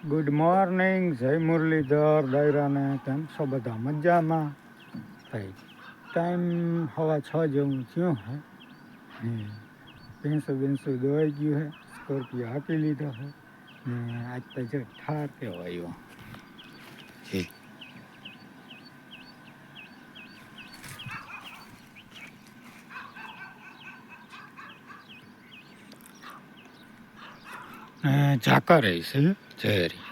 Good morning, જય મુરલીધર દાયરાને. કેમ છો બધા? મજામાં? ભાઈ ટાઈમ 6:15 જેવું થયું હે. ભેંસું દોવાઈ ગયું હે. સ્કોર્પિયો હાંકી લીધો હે ને આજ તો જો ઠાર કેવો આવ્યો જી. ઝાકા રહી છે ઝેરી.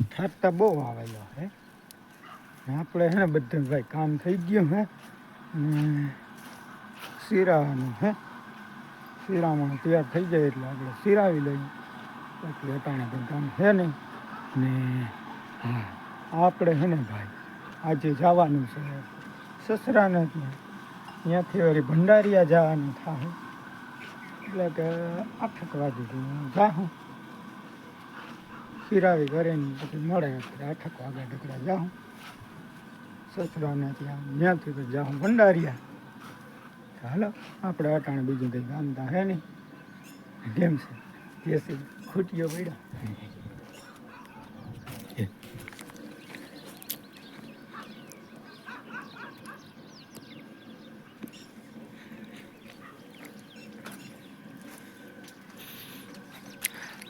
ઠારતા બહુ આવેલો હે. આપણે હે ને બધું ભાઈ કામ થઈ ગયું હે ને શિરાવાનું હે. શિરામાં તૈયાર થઈ જાય એટલે આપણે શિરાવી લઈએ. એટલે અટાણે કંઈ કામ છે નહીં ને. હા, આપણે હે ને ભાઈ આજે જવાનું છે સસરાને ત્યાં. ત્યાંથી વળી ભંડારીયા જવાનું થાય એટલે કે 8 વાગે જાઉં શિરાવી કરીને પછી મળે. એટલે 8 વાગે ઢગલા જાઉં સસરાને ત્યાં. ત્યાંથી તો જાઉં ભંડારીયા. હાલો આપણે અટાણે બીજું કંઈ કામ તા હે નહીં. કેમ છે દેશી ખૂટીઓ પડ્યા.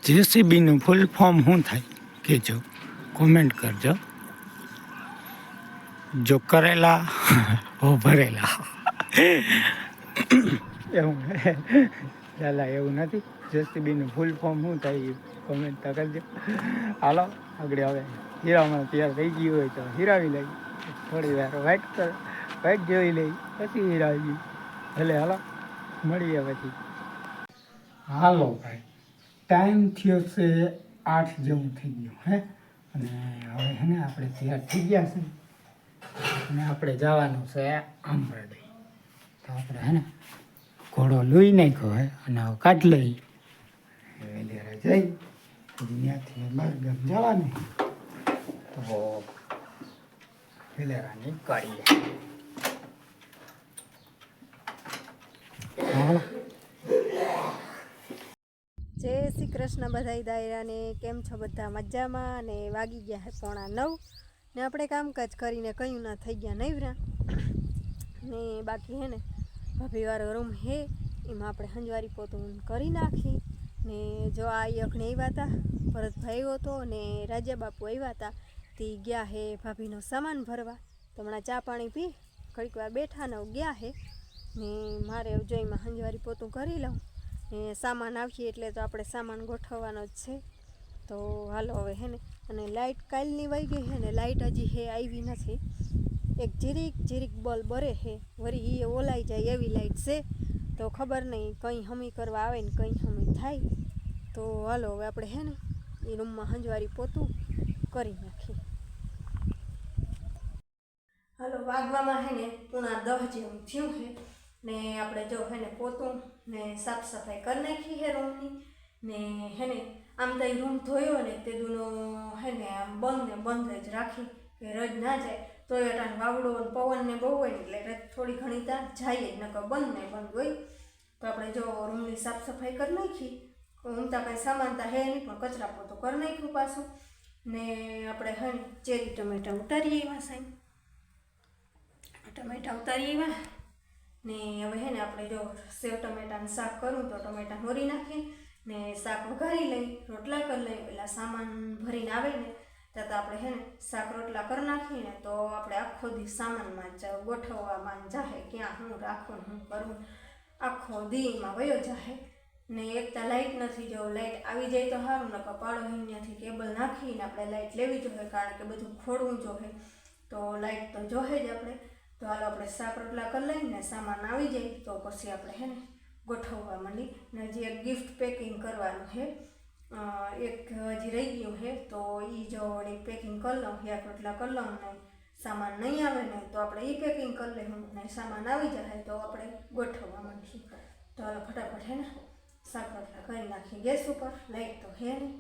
જેસીબીનું ફૂલ ફોર્મ શું થાય કહેજો, કોમેન્ટ કરજો. જો કરેલા હો ભરેલા એવું ચાલા એવું નથી. જેસીબીનું ફૂલ ફોર્મ શું થાય કોમેન્ટ તો કરજો. હાલો આગળ હવે હીરામાં તૈયાર થઈ ગયું હોય તો હીરાવી લઈ. થોડી વાર વાઇટ જોઈ લઈ પછી હીરાવી. ભલે હાલો મળીએ પછી. હાલો ભાઈ ટાઈમ થયો છે 8 જેવું થઈ ગયું હે. અને હવે હે ને આપણે તૈયાર થઈ ગયા છે અને આપણે જવાનું છે આંબરડી. તો આપણે હે ને ઘોડો લઈ નાખ્યો હે અને હવે કાઢ લઈ વેલેરા જઈ ત્યાંથી બહારગામ જવાનું. તો વેલેરા નીકળીએ. હા, જય શ્રી કૃષ્ણ બધાય દાયરાને. કેમ છો બધા? મજામાં? અને વાગી ગયા હે 8:45 ને આપણે કામકાજ કરીને કયું ના થઈ ગયા નવરા ને. બાકી હે ને ભાભીવાળો રૂમ હે એમાં આપણે હંજવારી પોતું કરી નાખી ને. જો આ યખને આવ્યા હતા, ભરતભાઈ આવ્યો હતો ને રાજા બાપુ આવ્યા હતા. તે ગયા હે ભાભીનો સામાન ભરવા. તો હમણાં ચા પાણી પી ઘડીક વાર બેઠા ને ગયા હે ને. મારે જોઈમાં હંજવારી પોતું કરી લઉં ને સામાન આવીએ એટલે તો આપણે સામાન ગોઠવવાનો જ છે. તો હાલો હવે હે ને. અને લાઇટ કાલની વહી ગઈ છે ને લાઇટ હજી હે આવી નથી. એક જીરીક બલ બરે છે વળી એ ઓલાઈ જાય એવી લાઇટ છે. તો ખબર નહીં કંઈ હમી કરવા આવે ને કંઈ હમી થાય. તો હાલો હવે આપણે હે ને એ રૂમમાં હંજવારી પોતું કરી નાખીએ. હાલો વાગવામાં હે ને 9:30 જેવું થયું છે ને. આપણે જો હે ને પોતું ને સાફ સફાઈ કરી નાખી હે રૂમની ને. હે ને આમ તો એ રૂમ ધોયો ને તે દૂનો હે ને આમ બંધ જ રાખી કે રજ ના જાય. તો એ અટાણ વાવડો અને પવન ને બહુ હોય ને એટલે થોડી ઘણી ત્યાં જાય જ, નકર બંધ ને બંધ હોય. તો આપણે જો રૂમની સાફ સફાઈ કરી નાખી. ઊંઘતા કંઈ સામાન તા હે નહીં પણ કચરા પોતું કરી નાખ્યું પાછું ને. આપણે હે ને ચેરી ટમેટા ઉતારી આવ્યા સાહેબ. ટમેટા ઉતારી આવ્યા ને. હવે હે ને આપણે જો સેવ ટમેટાનું શાક કરું તો ટમેટા મોરી નાખીએ ને શાક વઘારી લઈ, રોટલા કરી લઈ. પેલા સામાન ભરીને આવે ને ત્યાં તો આપણે હે ને શાક રોટલા કરી નાખીએ ને. તો આપણે આખો દી સામાનમાં જ ગોઠવવામાં જાહે, ક્યાં હું રાખું હું કરું આખો દીમાં વયો જાહે ને. એકતા લાઇટ નથી. જો લાઇટ આવી જાય તો સારું, ને કપાળો અહીંયાથી કેબલ નાખીને આપણે લાઇટ લેવી જોઈએ કારણ કે બધું ખોડવું જોઈએ. તો લાઇટ તો જોહે જ આપણે. તો હાલો આપણે શાક રોટલા કરી લઈને સામાન આવી જાય તો પછી આપણે હે ને ગોઠવવા માંડી. ને હજી એક ગિફ્ટ પેકિંગ કરવાનું છે. એક હજી રહી ગયું છે તો એ જો વળી પેકિંગ કરી લઉં, શાક રોટલા કરી લઉં ને સામાન નહીં આવે ને તો આપણે એ પેકિંગ કરી લઈશું ને સામાન આવી જાય તો આપણે ગોઠવવા માંડીશું. તો હાલો ફટાફટ હે ને શાક રોટલા કરી નાખીએ ગેસ ઉપર. લાઈટ તો હે નહીં.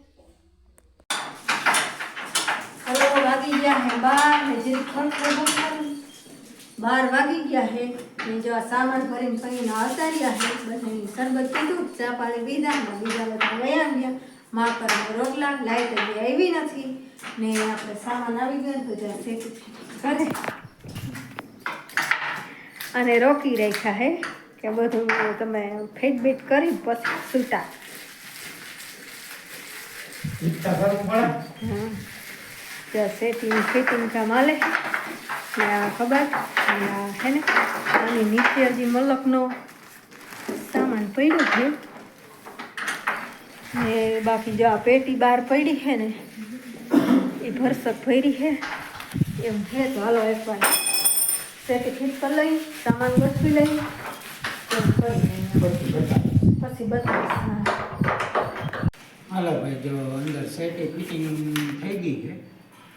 હાલો વાગી ગયા હે 12 ને જે ખંડ 12 વાગી ગયા છે ને જો આ સામાન ભરીને કહીને આવતા રહ્યા છે બધાની શરબત પીધું ચા પાણી પીધા ને બીજા બધા વયા ગયા માકરના રોટલા લાઈટ હજી આવી નથી ને આપણે સામાન આવી ગયો તો જ્યાં શેકી કરે અને રોકી રાખ્યા હે કે બધું તમે ફેટ બેટ કરી પછી છૂટા હા ત્યાં ફિટિંગ કામ હાલે ને આ ખબર હે ને આની નીચે હજી મલકનો સામાન પડ્યો છે ને બાકી જો આ પેટી બહાર પડી છે ને એ ભરસક ભરી છે એમ છે તો હાલો એકવાર સેટી ફિટ કરી લઈ સામાન ગોઠવી લઈ પછી બતાવીશ હા હાલો ભાઈ જો અંદર સેટી ફિટિંગ થઈ ગઈ છે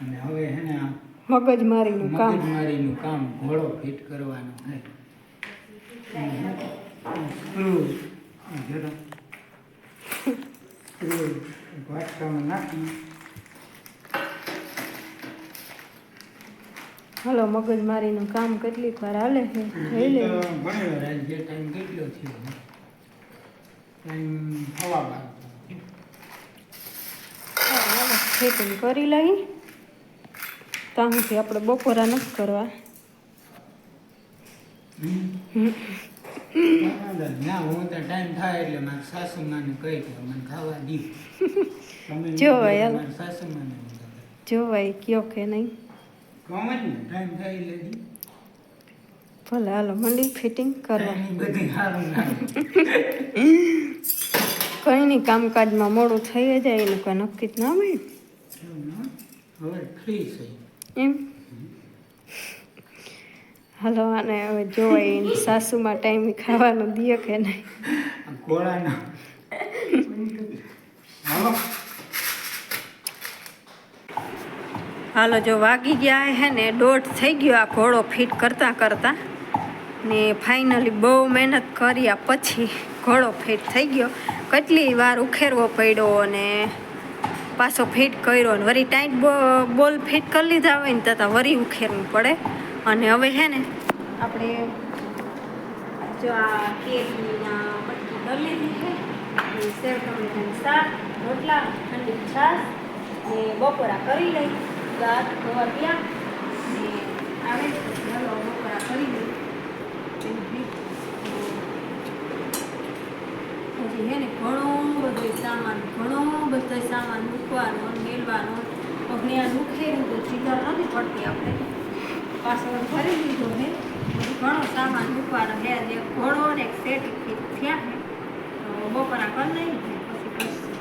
અને હવે હે ને આ મગજમારીનું કામ ઘોડો ફિટ કરવાનો છે સ્ક્રૂ વાટકામાં નાખી હાલો મગજમારીનું કામ કેટલીક વાર હાલે છે જોઈ લે ઘણી વાર જે ટાઈમ કેટલો થયો ટાઈમ હવા બાર ફિટિંગ કરી લઈ ત્યાં સુધી આપણે બપોરા નથી કરવા ના હું તો ટાઈમ થાય એટલે મારા સાસુમાને કહી કે મને ખાવા દીધું જોવાય મારા સાસુમાને જોવાય કયો કે નહીં કહું જ ને ટાઈમ થાય એટલે દી ભલે હાલો મંડી ફિટિંગ કરવા બધી સારું લાગે કંઈ નહીં કામકાજમાં મોડું થઈ જાય એનું કોઈ નક્કી જ ના હોય હવે ફ્રી થઈ એમ હાલો અને હવે જોવાય સાસુમાં ટાઈમ ખાવાનું દે કે નહીં ગોળાનો હાલો હાલો જો વાગી ગયા હે ને 1:30 થઈ ગયો આ ઘોડો ફિટ કરતાં કરતાં ને ફાઇનલી બહુ મહેનત કર્યા પછી ઘોડો ફિટ થઈ ગયો કેટલી વાર ઉખેરવો પડ્યો અને પાછો ફિટ કર્યો ને વળી ટાઈટ બોલ ફિટ કરી લીધા હોય ને તથા વળી ઉખેરવું પડે અને હવે હે ને આપણે જો આ કેકના પટ્ટી કરી લીધી છે સેવ ટમેટાનું શાક રોટલા ઠંડી છાશ ને બપોરા કરી લઈ દાળ ખોવા ત્યાં ને આવે ચાલો બપોરા કરી લઈ હજી હે ને ઘણો બધો સામાન મૂકવાનો મેળવાનો અગ્નિયા દુખેલું તો ચીકર નથી પડતી આપણે પાછો ભરી લીધો હે ઘણો સામાન મૂકવાનો હે જે ઘોડો ને એક સેટ ફિટ થયા હે તો બપોરા કરી લઈ પછી કરશું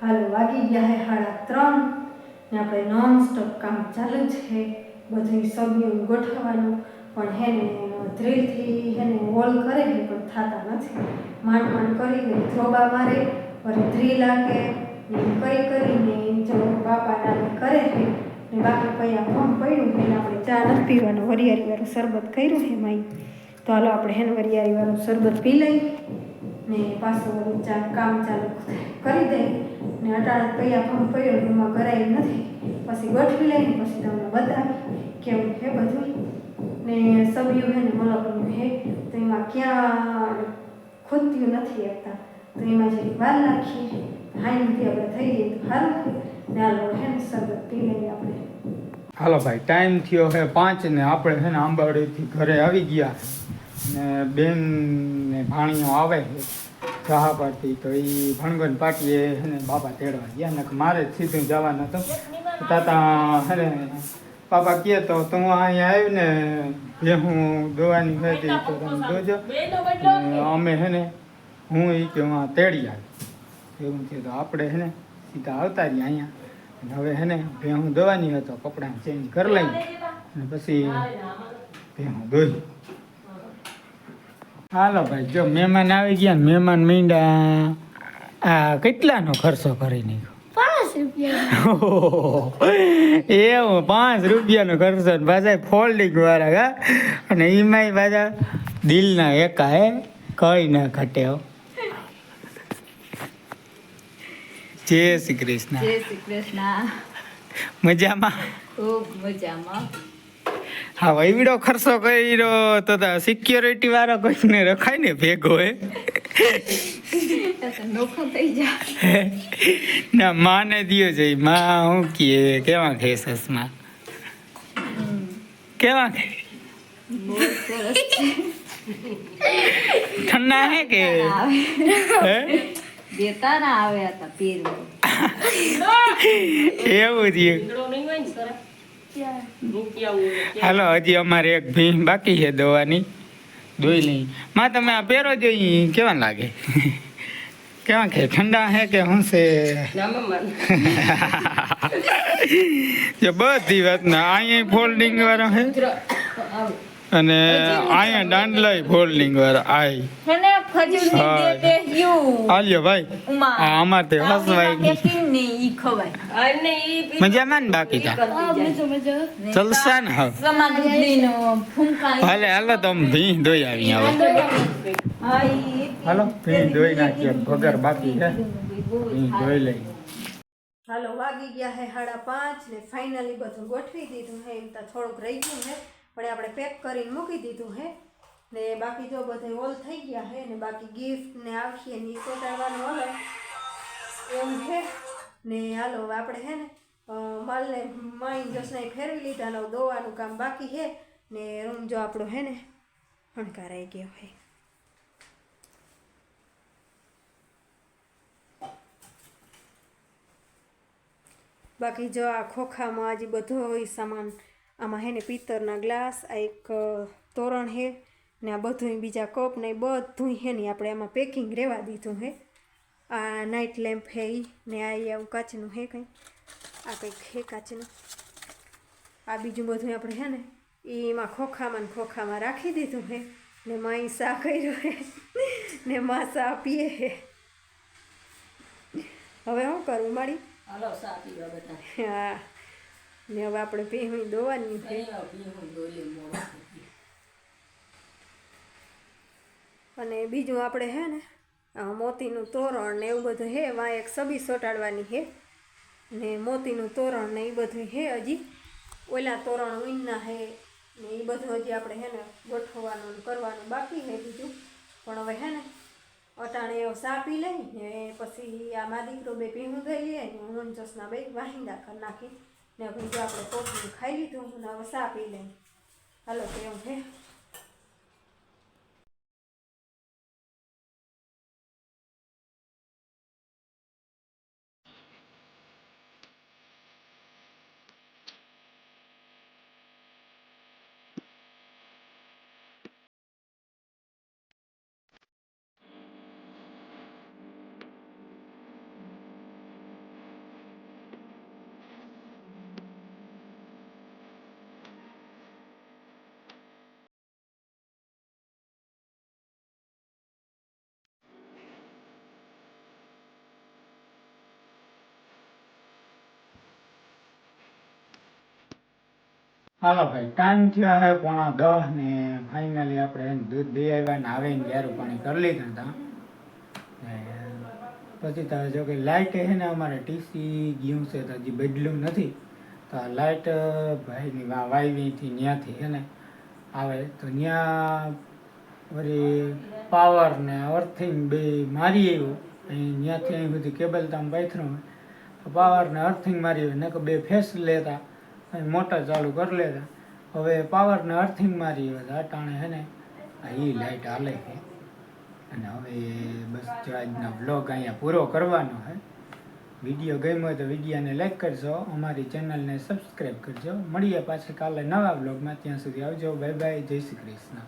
હાલો વાગી ગયા હે 3:30 ને આપણે નોન સ્ટોપ કામ ચાલુ છે બધી સબ્જીઓ ગોઠવવાનું પણ હે ને ધ્રીલથી હે ને હોલ કરે ને પણ થતા નથી માંડ કરીને ધ્રોબા મારે વળી ધ્રીલ લાગે ને કરીને જો બાપા કરે છે ને બાકી કયા ફોર્મ પડ્યું એટલે આપણે ચા નથી પીવાનું વરિયાળીવાળું શરબત કર્યું છે માઈ તો હાલો આપણે હેને વરિયાળીવાળું શરબત પી લઈ ને પાછું ચા કામ ચાલુ કરી દઈ ને અટાણે કયા ફોર્મ પડ્યો એમાં કરાય નથી પછી ગોઠવી લઈને પછી તમને બતાવી કેવું છે બધું ને સબ્યું છે ને મલકનું છે તો એમાં ક્યાં ખૂદતું નથી આપતા તો એમાં જરી વાર નાખીએ હાઈથી આપણે થઈ જઈએ તો સારું ને હાલો હે ને શરબત પી લઈએ આપણે હાલો ભાઈ ટાઈમ થયો છે 5 ને આપણે છે ને આંબાવડીથી ઘરે આવી ગયા ને બેન ને ભાણીઓ આવે છે ચા પાડતી તો એ ભણગન પાટીએ છે ને બાપા તેડવા ગયા ને મારે જ સીધું જવાનું હતું તાતા છે ને પાપા કહે તો તું અહીંયા આવી ને ભેહું દોવાની હતી તો તમે જોજો અમે છે ને હું એ કે હું તેડી આવી એવું છે તો આપણે છે ને સીધા આવતા રહીએ અહીંયા હવે છે ને ભેહું દોવાની હતો કપડાં ચેન્જ કરી લઈ અને પછી ભેહું દોઈ હાલો ભાઈ જો મહેમાન આવી ગયા ને મહેમાન મીંડા આ કેટલાનો ખર્ચો કરી નાખ્યો 5 રૂપિયા એવું 5 રૂપિયાનો ખર્ચો પાછા ફોલ્ડિંગ વાળા હા અને એમાંય પાછા દિલના એકા હે કઈ ના ઘટે જય શ્રી કૃષ્ણ જય શ્રી કૃષ્ણ મજામાં ખૂબ મજામાં. હા વહીવડો ખર્ચો કર્યો તો સિક્યોરિટી વાળો કોઈને રખાય ને ભેગો હે નોખો થઈ જાય. ના માને દિયો છે માં હું કીએ કેવા ખેસસ માં કેવા ખે બહુ સરસ ઠંડા હે કે હે દેતા ના આવ્યા હતા પહેરવા. એવું થયું. હાલો હજી અમારે એક ભીં બાકી છે દવાની દોઈ લઈ માં તમે આ પહેરો જોઈ કેવા લાગે કેવા કે ઠંડા હે કે હું છે જે બધી વાતના અહીંયા ફોલ્ડિંગ વાળા હે અને અહીંયા દાંડલાય ફોલ્ડિંગ વાળા આય હેને ખજૂરની હા. દે બેહ્યું. આલ્યો ભાઈ ઉમા. આ અમારે તે હસવાય નહીં. પેકિંગ ને ઈ ખવાય. મજામાં ને બાકી તા ચલસા ને હા સમાધિનો ફૂંકા હાલે હાલો તો અમે ભીં ધોઈ આવી હવે હાલો ભીં ધોઈ નાખીએ ભગર બાકી છે ભીં ધોઈ લઈ હાલો વાગી ગયા હે 5:30 ને ફાઇનલી બધું ગોઠવી દીધું હે એમ તો થોડુંક રહી ગયું હે પણ આપણે પેક કરીને મૂકી દીધું હે ને બાકી જો બધે ઓલ થઈ ગયા હે ને બાકી ગિફ્ટ ને આવશે ને ઈ કોટાડવાનું ઓલે એવું છે ને હાલો હવે આપણે હે ને માલને માઈ જસને ફેરવી લીધા ને દોવાનું કામ બાકી છે ને રૂમ જો આપણો હે ને હણકારાઈ ગયો હે બાકી જો આ ખોખામાં હજી બધો હોય સામાન આમાં હે ને પિત્તરના ગ્લાસ આ એક તોરણ હે ને આ બધું બીજા કપ ને બધું હે ને આપણે આમાં પેકિંગ રહેવા દીધું હે આ નાઇટ લેમ્પ હે ઈ ને આ આવું કાચનું હે કંઈ આ કંઈક હે કાચનું આ બીજું બધું આપણે હે ને એમાં ખોખામાં રાખી દીધું હે ને માઈ સા કર્યું હે ને માં સા પીએ હે હવે શું કરવું મારી હાલો સા પીવા બધા. હા ને હવે આપણે ભેહું દોવાની છે અને બીજું આપણે હે ને મોતીનું તોરણ ને એવું બધું હે વાં એક સબી સોટાડવાની હે ને મોતીનું તોરણ ને એ બધું હે હજી ઓલા તોરણ ઊનના હે ને એ બધું હજી આપણે હે ને ગોઠવવાનું ને કરવાનું બાકી હે બીજું પણ હવે હે ને અટાણે એવો સા પી લઈ ને પછી આ મા દીકરો બે પીવું દઈ લઈએ ને હું જસના બે વાહિંદા કરી નાખી ને હવે જો આપણે કોફી ખાઈ લીધું ને હવે સા પી લઈએ હાલો તો એવું છે હાલો ભાઈ ટાઈમ થયો હે 9:45 ને ફાઇનલી આપણે દૂધ દઈ આવ્યા ને આવીને ગેરું પાણી કરી લીધા હતા પછી તો જો કે લાઇટ છે ને અમારે ટીસી ગયું છે તો હજી બદલ્યું નથી તો આ લાઇટ ભાઈની વાયવીથી ત્યાંથી છે ને આવે તો ત્યાં વળી પાવર ને અર્થિંગ બે મારી આવ્યું અહીં ત્યાંથી અહીં સુધી કેબલ તમે પાથરું તો પાવર ને અર્થિંગ મારી આવ્યું ને કે બે ફેસ લેતા મોટર ચાલુ કરી લેતા હવે પાવર ને અર્થિંગ મારી આવ્યો અટાણે છે ને એ લાઇટ હાલે છે અને હવે બસ જો આજનો બ્લોગ અહીંયા પૂરો કરવાનો છે વિડીયો ગમ્યો હોય તો વિડીયોને લાઈક કરજો અમારી ચેનલને સબસ્ક્રાઈબ કરજો મળીએ પાછા કાલે નવા બ્લોગમાં ત્યાં સુધી આવજો બાય બાય જય શ્રી કૃષ્ણ